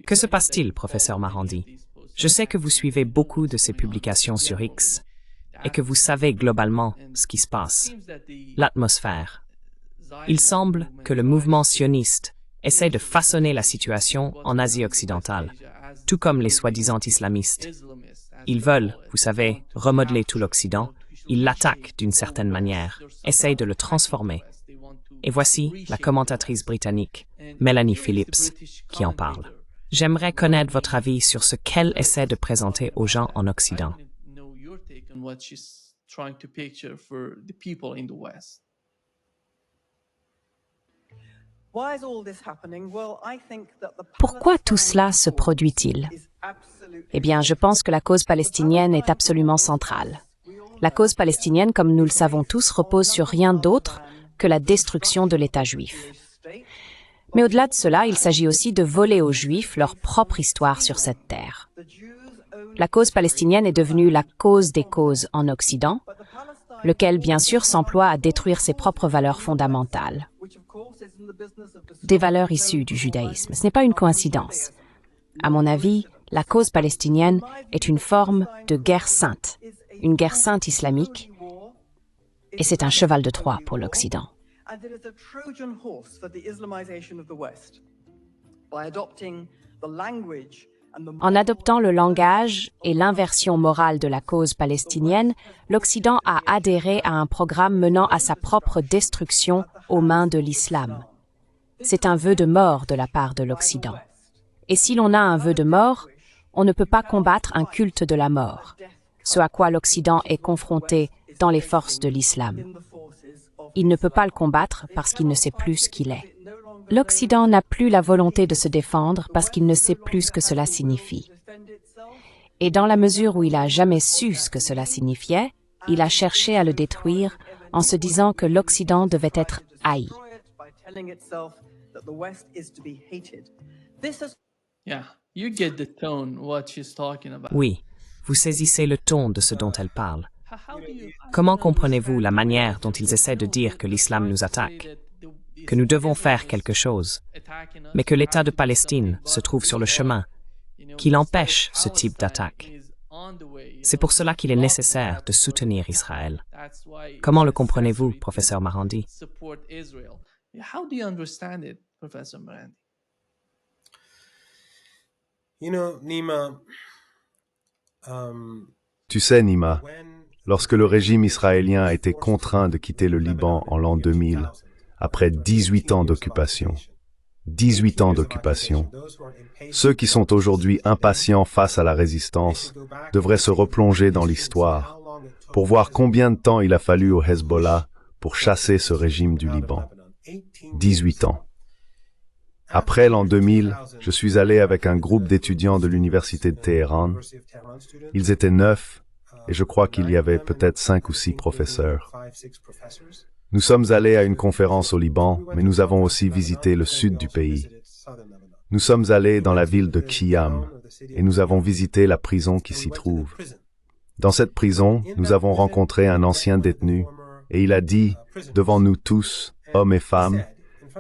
Que se passe-t-il, professeur Marandi? Je sais que vous suivez beaucoup de ces publications sur X et que vous savez globalement ce qui se passe, l'atmosphère. Il semble que le mouvement sioniste essaie de façonner la situation en Asie occidentale, tout comme les soi-disant islamistes. Ils veulent, vous savez, remodeler tout l'Occident, ils l'attaquent d'une certaine manière, essayent de le transformer. Et voici la commentatrice britannique, Melanie Phillips, qui en parle. J'aimerais connaître votre avis sur ce qu'elle essaie de présenter aux gens en Occident. Pourquoi tout cela se produit-il? Eh bien, je pense que la cause palestinienne est absolument centrale. La cause palestinienne, comme nous le savons tous, repose sur rien d'autre que la destruction de l'État juif. Mais au-delà de cela, il s'agit aussi de voler aux Juifs leur propre histoire sur cette terre. La cause palestinienne est devenue la cause des causes en Occident, lequel, bien sûr, s'emploie à détruire ses propres valeurs fondamentales. Des valeurs issues du judaïsme. Ce n'est pas une coïncidence. À mon avis, la cause palestinienne est une forme de guerre sainte, une guerre sainte islamique, et c'est un cheval de Troie pour l'Occident. En adoptant le langage et l'inversion morale de la cause palestinienne, l'Occident a adhéré à un programme menant à sa propre destruction aux mains de l'islam. C'est un vœu de mort de la part de l'Occident. Et si l'on a un vœu de mort, on ne peut pas combattre un culte de la mort, ce à quoi l'Occident est confronté dans les forces de l'islam. Il ne peut pas le combattre parce qu'il ne sait plus ce qu'il est. L'Occident n'a plus la volonté de se défendre parce qu'il ne sait plus ce que cela signifie. Et dans la mesure où il n'a jamais su ce que cela signifiait, il a cherché à le détruire en se disant que l'Occident devait être haï. Oui, vous saisissez le ton de ce dont elle parle. Comment comprenez-vous la manière dont ils essaient de dire que l'islam nous attaque, que nous devons faire quelque chose, mais que l'État de Palestine se trouve sur le chemin, qu'il empêche ce type d'attaque? C'est pour cela qu'il est nécessaire de soutenir Israël. Comment le comprenez-vous, professeur Marandi? Tu sais, Nima, lorsque le régime israélien a été contraint de quitter le Liban en l'an 2000, après 18 ans d'occupation, 18 ans d'occupation, ceux qui sont aujourd'hui impatients face à la résistance devraient se replonger dans l'histoire pour voir combien de temps il a fallu au Hezbollah pour chasser ce régime du Liban. 18 ans. Après l'an 2000, je suis allé avec un groupe d'étudiants de l'université de Téhéran. Ils étaient 9, et je crois qu'il y avait peut-être 5 ou 6 professeurs. Nous sommes allés à une conférence au Liban, mais nous avons aussi visité le sud du pays. Nous sommes allés dans la ville de Khiam, et nous avons visité la prison qui s'y trouve. Dans cette prison, nous avons rencontré un ancien détenu, et il a dit, devant nous tous, hommes et femmes,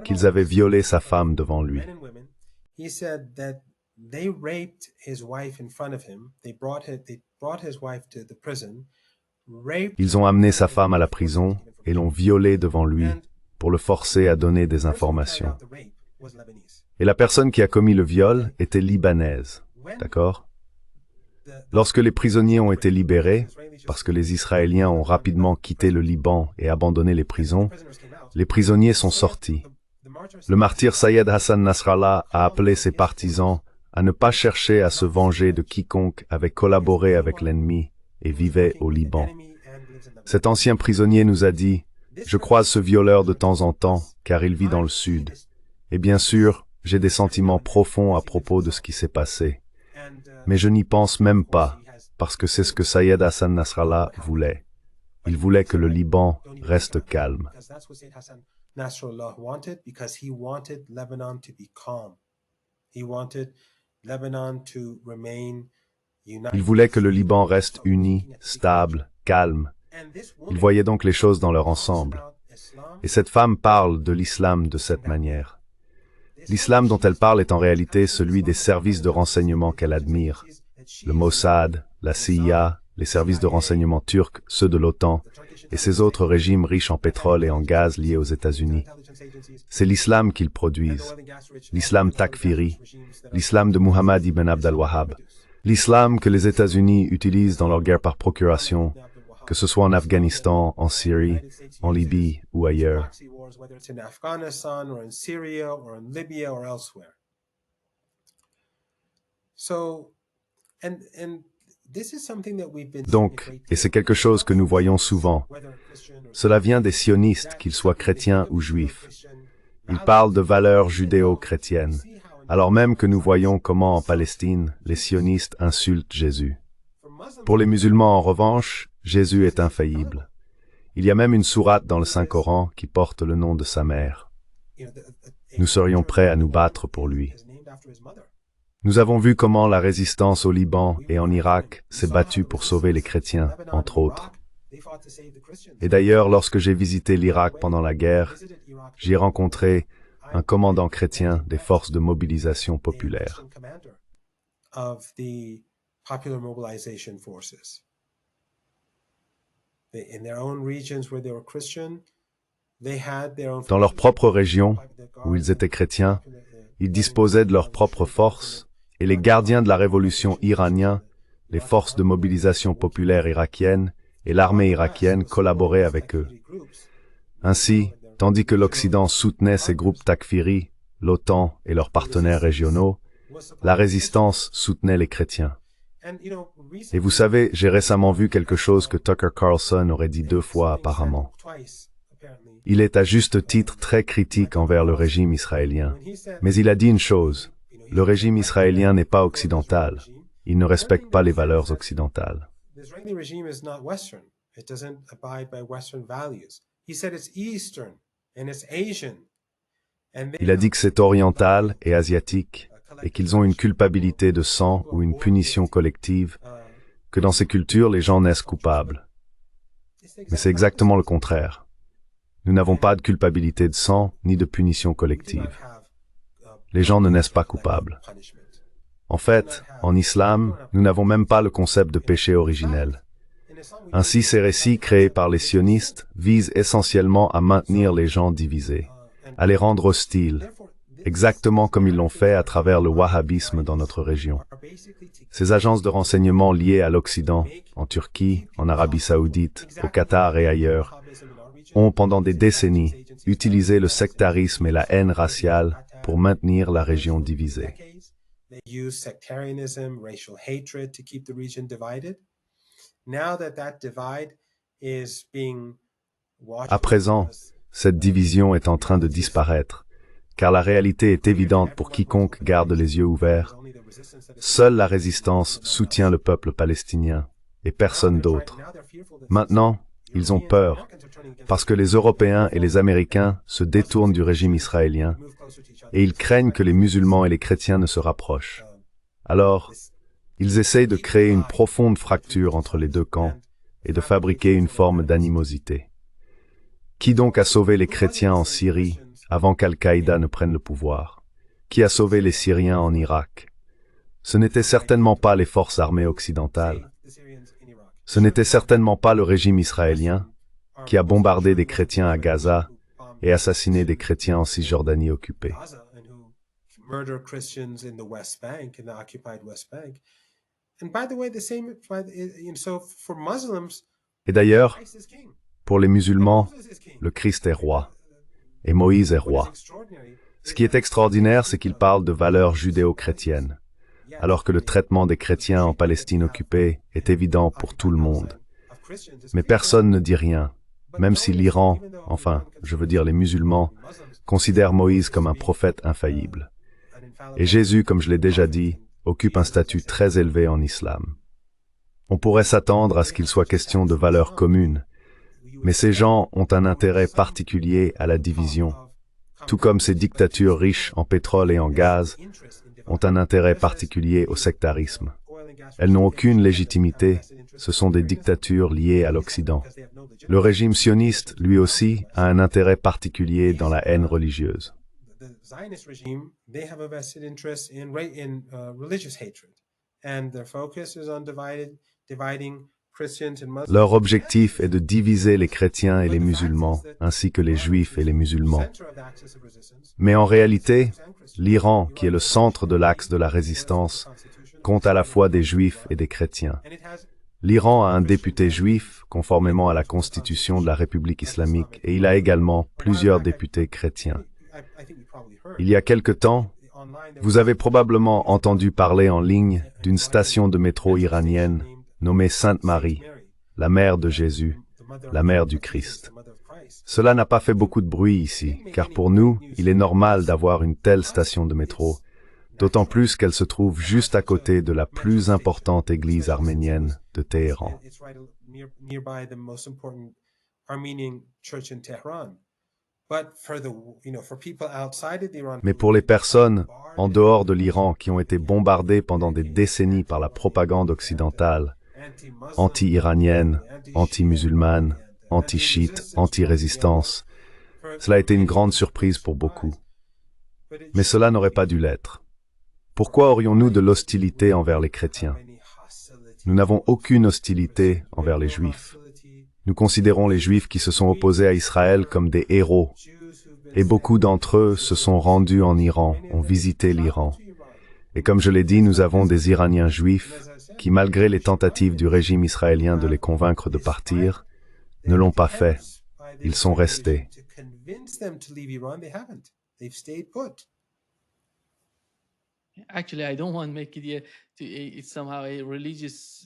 qu'ils avaient violé sa femme devant lui. Ils ont amené sa femme à la prison et l'ont violée devant lui pour le forcer à donner des informations. Et la personne qui a commis le viol était libanaise, d'accord? Lorsque les prisonniers ont été libérés, parce que les Israéliens ont rapidement quitté le Liban et abandonné les prisons, les prisonniers sont sortis. Le martyr Sayed Hassan Nasrallah a appelé ses partisans à ne pas chercher à se venger de quiconque avait collaboré avec l'ennemi et vivait au Liban. Cet ancien prisonnier nous a dit « Je croise ce violeur de temps en temps, car il vit dans le sud. Et bien sûr, j'ai des sentiments profonds à propos de ce qui s'est passé. Mais je n'y pense même pas, parce que c'est ce que Sayed Hassan Nasrallah voulait. Il voulait que le Liban reste calme. » Nasrallah wanted because he wanted Lebanon to be calm. He wanted Lebanon to remain united. Il voulait que le Liban reste uni, stable, calme. Il voyait donc les choses dans leur ensemble. Et cette femme parle de l'islam de cette manière. L'islam dont elle parle est en réalité celui des services de renseignement qu'elle admire. Le Mossad, la CIA, les services de renseignement turcs, ceux de l'OTAN, et ces autres régimes riches en pétrole et en gaz liés aux États-Unis. C'est l'islam qu'ils produisent, l'islam takfiri, l'islam de Muhammad ibn Abd al-Wahhab, l'islam que les États-Unis utilisent dans leur guerre par procuration, que ce soit en Afghanistan, en Syrie, en Libye ou ailleurs. Donc, et c'est quelque chose que nous voyons souvent, cela vient des sionistes, qu'ils soient chrétiens ou juifs. Ils parlent de valeurs judéo-chrétiennes, alors même que nous voyons comment en Palestine, les sionistes insultent Jésus. Pour les musulmans, en revanche, Jésus est infaillible. Il y a même une sourate dans le Saint-Coran qui porte le nom de sa mère. Nous serions prêts à nous battre pour lui. Nous avons vu comment la résistance au Liban et en Irak s'est battue pour sauver les chrétiens, entre autres. Et d'ailleurs, lorsque j'ai visité l'Irak pendant la guerre, j'y ai rencontré un commandant chrétien des forces de mobilisation populaire. Dans leur propre région, où ils étaient chrétiens, ils disposaient de leurs propres forces, et les gardiens de la révolution iranienne, les forces de mobilisation populaire irakiennes et l'armée irakienne collaboraient avec eux. Ainsi, tandis que l'Occident soutenait ces groupes takfiri, l'OTAN et leurs partenaires régionaux, la résistance soutenait les chrétiens. Et vous savez, j'ai récemment vu quelque chose que Tucker Carlson aurait dit 2 fois apparemment. Il est à juste titre très critique envers le régime israélien. Mais il a dit une chose, le régime israélien n'est pas occidental. Il ne respecte pas les valeurs occidentales. Il a dit que c'est oriental et asiatique, et qu'ils ont une culpabilité de sang ou une punition collective, que dans ces cultures, les gens naissent coupables. Mais c'est exactement le contraire. Nous n'avons pas de culpabilité de sang ni de punition collective. Les gens ne naissent pas coupables. En fait, en islam, nous n'avons même pas le concept de péché originel. Ainsi, ces récits créés par les sionistes visent essentiellement à maintenir les gens divisés, à les rendre hostiles, exactement comme ils l'ont fait à travers le wahhabisme dans notre région. Ces agences de renseignement liées à l'Occident, en Turquie, en Arabie Saoudite, au Qatar et ailleurs, ont pendant des décennies utilisé le sectarisme et la haine raciale pour maintenir la région divisée. À présent, cette division est en train de disparaître, car la réalité est évidente pour quiconque garde les yeux ouverts. Seule la résistance soutient le peuple palestinien, et personne d'autre. Maintenant, ils ont peur, parce que les Européens et les Américains se détournent du régime israélien, et ils craignent que les musulmans et les chrétiens ne se rapprochent. Alors, ils essayent de créer une profonde fracture entre les deux camps, et de fabriquer une forme d'animosité. Qui donc a sauvé les chrétiens en Syrie avant qu'Al-Qaïda ne prenne le pouvoir? Qui a sauvé les Syriens en Irak? Ce n'étaient certainement pas les forces armées occidentales. Ce n'était certainement pas le régime israélien qui a bombardé des chrétiens à Gaza et assassiné des chrétiens en Cisjordanie occupée. Et d'ailleurs, pour les musulmans, le Christ est roi, et Moïse est roi. Ce qui est extraordinaire, c'est qu'il parle de valeurs judéo-chrétiennes, alors que le traitement des chrétiens en Palestine occupée est évident pour tout le monde. Mais personne ne dit rien, même si l'Iran, enfin, je veux dire les musulmans, considèrent Moïse comme un prophète infaillible. Et Jésus, comme je l'ai déjà dit, occupe un statut très élevé en islam. On pourrait s'attendre à ce qu'il soit question de valeurs communes, mais ces gens ont un intérêt particulier à la division, tout comme ces dictatures riches en pétrole et en gaz ont un intérêt particulier au sectarisme. Elles n'ont aucune légitimité ce sont des dictatures liées à l'Occident. Le régime sioniste, lui aussi, a un intérêt particulier dans la haine religieuse. The Zionist regime, they have a vested interest in religious hatred, and their focus is on dividing Christians and Muslims. Leur objectif est de diviser les chrétiens et les musulmans, ainsi que les juifs et les musulmans. Mais en réalité, l'Iran, qui est le centre de l'axe de la résistance, compte à la fois des juifs et des chrétiens. L'Iran a un député juif, conformément à la constitution de la République islamique, et il a également plusieurs députés chrétiens. Il y a quelque temps, vous avez probablement entendu parler en ligne d'une station de métro iranienne nommée Sainte-Marie, la mère de Jésus, la mère du Christ. Cela n'a pas fait beaucoup de bruit ici, car pour nous, il est normal d'avoir une telle station de métro, d'autant plus qu'elle se trouve juste à côté de la plus importante église arménienne de Téhéran. Mais pour les personnes en dehors de l'Iran qui ont été bombardées pendant des décennies par la propagande occidentale, anti-iranienne, anti-musulmane, anti-chiite, anti-résistance, cela a été une grande surprise pour beaucoup. Mais cela n'aurait pas dû l'être. Pourquoi aurions-nous de l'hostilité envers les chrétiens? Nous n'avons aucune hostilité envers les Juifs. Nous considérons les Juifs qui se sont opposés à Israël comme des héros, et beaucoup d'entre eux se sont rendus en Iran, ont visité l'Iran. Et comme je l'ai dit, nous avons des Iraniens juifs qui, malgré les tentatives du régime israélien de les convaincre de partir, ne l'ont pas fait. Ils sont restés.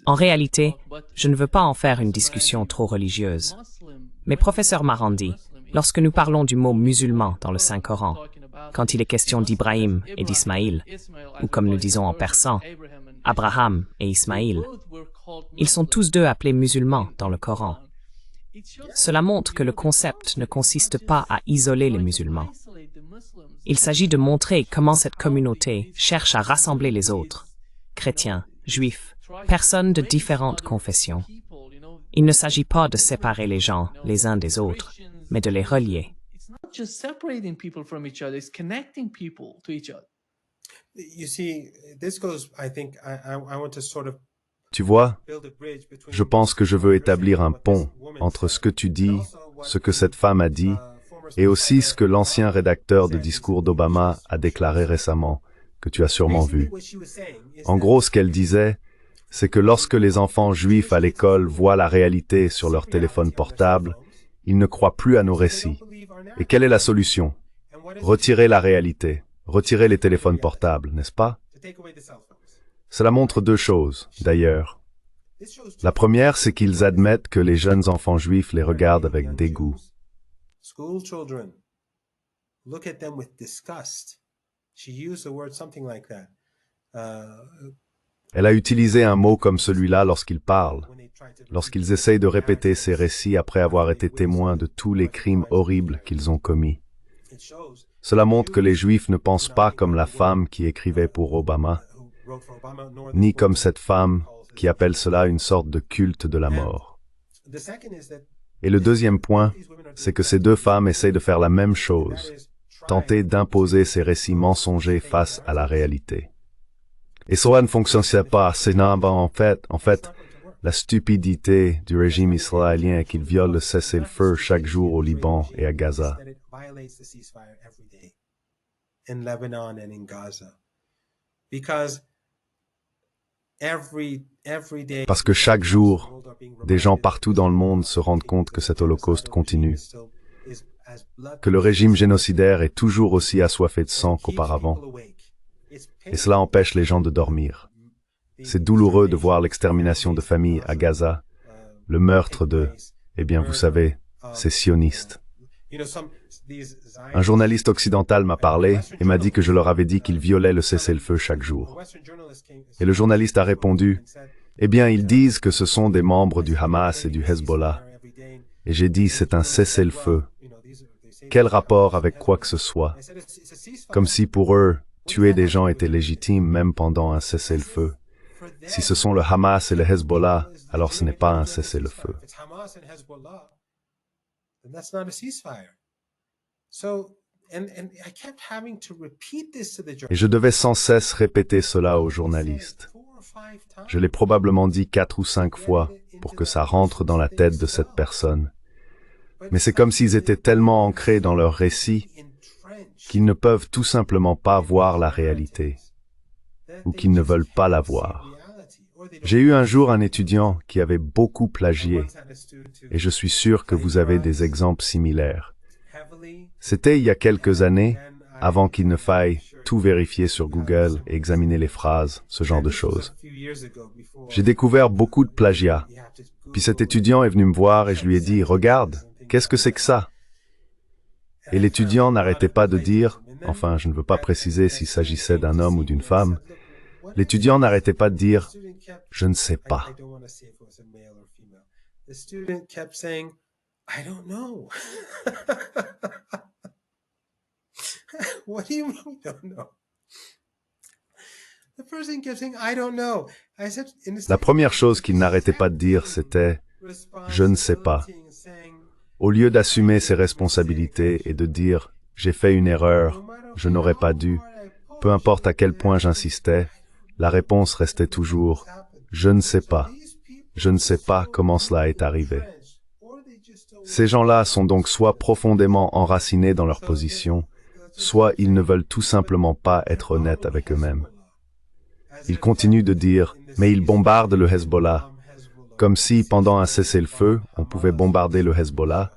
En réalité, je ne veux pas en faire une discussion trop religieuse. Mais professeur Marandi, lorsque nous parlons du mot musulman dans le Saint-Coran, quand il est question d'Ibrahim et d'Ismaïl, ou comme nous disons en persan, Abraham et Ismaïl, ils sont tous deux appelés musulmans dans le Coran. Cela montre que le concept ne consiste pas à isoler les musulmans. Il s'agit de montrer comment cette communauté cherche à rassembler les autres, chrétiens, juifs, personnes de différentes confessions. Il ne s'agit pas de séparer les gens les uns des autres, mais de les relier. Tu vois, je pense que je veux établir un pont entre ce que tu dis, ce que cette femme a dit, et aussi ce que l'ancien rédacteur de discours d'Obama a déclaré récemment, que tu as sûrement vu. En gros, ce qu'elle disait, c'est que lorsque les enfants juifs à l'école voient la réalité sur leur téléphone portable, ils ne croient plus à nos récits. Et quelle est la solution? Retirer la réalité, retirer les téléphones portables, n'est-ce pas? Cela montre deux choses, d'ailleurs. La première, c'est qu'ils admettent que les jeunes enfants juifs les regardent avec dégoût. School children look at them with disgust. She used the word something like that. Elle a utilisé un mot comme celui-là lorsqu'ils parlent, lorsqu'ils essayent de répéter ces récits après avoir été témoins de tous les crimes horribles qu'ils ont commis. Cela montre que les Juifs ne pensent pas comme la femme qui écrivait pour Obama, ni comme cette femme qui appelle cela une sorte de culte de la mort. Et le deuxième point, c'est que ces deux femmes essayent de faire la même chose, tenter d'imposer ces récits mensongers face à la réalité. Et cela ne fonctionne pas, en fait, la stupidité du régime israélien est qu'il viole le cessez-le-feu chaque jour au Liban et à Gaza. Parce que chaque jour, des gens partout dans le monde se rendent compte que cet holocauste continue, que le régime génocidaire est toujours aussi assoiffé de sang qu'auparavant. Et cela empêche les gens de dormir. C'est douloureux de voir l'extermination de familles à Gaza, le meurtre de, eh bien vous savez, ces sionistes. Un journaliste occidental m'a parlé et m'a dit que je leur avais dit qu'ils violaient le cessez-le-feu chaque jour. Et le journaliste a répondu, eh bien ils disent que ce sont des membres du Hamas et du Hezbollah. Et j'ai dit, c'est un cessez-le-feu. Quel rapport avec quoi que ce soit? Comme si pour eux, tuer des gens était légitime même pendant un cessez-le-feu. Si ce sont le Hamas et le Hezbollah, alors ce n'est pas un cessez-le-feu. Et je devais sans cesse répéter cela aux journalistes. Je l'ai probablement dit 4 ou 5 fois pour que ça rentre dans la tête de cette personne. Mais c'est comme s'ils étaient tellement ancrés dans leur récit qu'ils ne peuvent tout simplement pas voir la réalité, ou qu'ils ne veulent pas la voir. J'ai eu un jour un étudiant qui avait beaucoup plagié, et je suis sûr que vous avez des exemples similaires. C'était il y a quelques années, avant qu'il ne faille tout vérifier sur Google et examiner les phrases, ce genre de choses. J'ai découvert beaucoup de plagiat. Puis cet étudiant est venu me voir et je lui ai dit « Regarde, qu'est-ce que c'est que ça ?» Et l'étudiant n'arrêtait pas de dire, enfin, je ne veux pas préciser s'il s'agissait d'un homme ou d'une femme, l'étudiant n'arrêtait pas de dire « Je ne sais pas ». What do you mean we don't know? The person kept saying, I don't know. I said, La première chose qu'il n'arrêtait pas de dire, c'était « Je ne sais pas ». Au lieu d'assumer ses responsabilités et de dire « J'ai fait une erreur, je n'aurais pas dû », peu importe à quel point j'insistais, la réponse restait toujours « Je ne sais pas. Je ne sais pas comment cela est arrivé ». Ces gens-là sont donc soit profondément enracinés dans leur position, soit ils ne veulent tout simplement pas être honnêtes avec eux-mêmes. Ils continuent de dire « Mais ils bombardent le Hezbollah », comme si, pendant un cessez-le-feu, on pouvait bombarder le Hezbollah,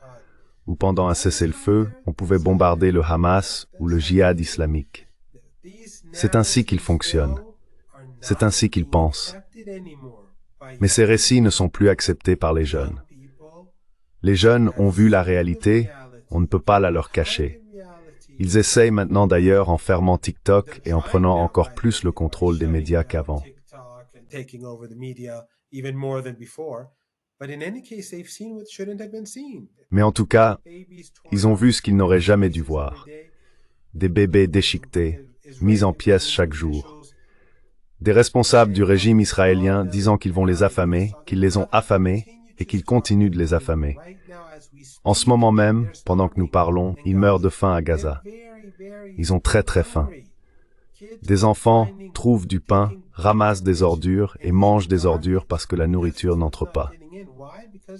ou pendant un cessez-le-feu, on pouvait bombarder le Hamas ou le djihad islamique. C'est ainsi qu'ils fonctionnent. C'est ainsi qu'ils pensent. Mais ces récits ne sont plus acceptés par les jeunes. Les jeunes ont vu la réalité, on ne peut pas la leur cacher. Ils essayent maintenant d'ailleurs en fermant TikTok et en prenant encore plus le contrôle des médias qu'avant. Mais en tout cas, ils ont vu ce qu'ils n'auraient jamais dû voir. Des bébés déchiquetés, mis en pièces chaque jour. Des responsables du régime israélien disant qu'ils vont les affamer, qu'ils les ont affamés et qu'ils continuent de les affamer. En ce moment même, pendant que nous parlons, ils meurent de faim à Gaza. Ils ont très très faim. Des enfants trouvent du pain, ramassent des ordures et mangent des ordures parce que la nourriture n'entre pas.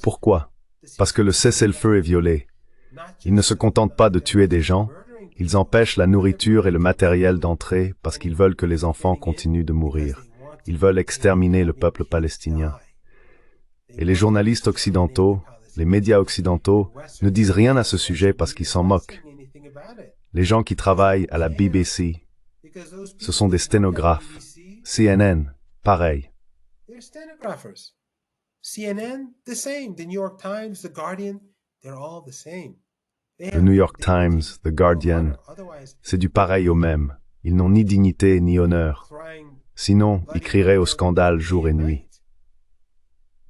Pourquoi? Parce que le cessez-le-feu est violé. Ils ne se contentent pas de tuer des gens, ils empêchent la nourriture et le matériel d'entrer parce qu'ils veulent que les enfants continuent de mourir. Ils veulent exterminer le peuple palestinien. Et les journalistes occidentaux, les médias occidentaux, ne disent rien à ce sujet parce qu'ils s'en moquent. Les gens qui travaillent à la BBC, ce sont des sténographes. CNN, pareil. Le New York Times, The Guardian, c'est du pareil au même. Ils n'ont ni dignité ni honneur. Sinon, ils crieraient au scandale jour et nuit.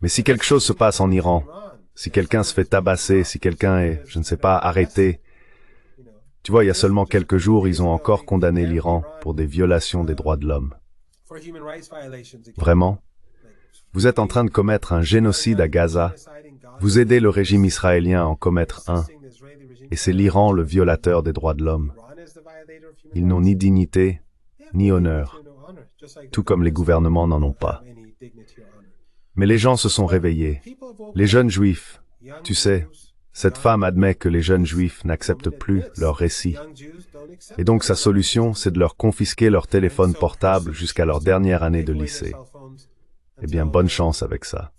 Mais si quelque chose se passe en Iran, si quelqu'un se fait tabasser, si quelqu'un est, je ne sais pas, arrêté, tu vois, il y a seulement quelques jours, ils ont encore condamné l'Iran pour des violations des droits de l'homme. Vraiment? Vous êtes en train de commettre un génocide à Gaza, vous aidez le régime israélien à en commettre un, et c'est l'Iran le violateur des droits de l'homme. Ils n'ont ni dignité, ni honneur, tout comme les gouvernements n'en ont pas. Mais les gens se sont réveillés. Les jeunes juifs, tu sais, cette femme admet que les jeunes juifs n'acceptent plus leur récit. Et donc sa solution, c'est de leur confisquer leur téléphone portable jusqu'à leur dernière année de lycée. Eh bien, bonne chance avec ça.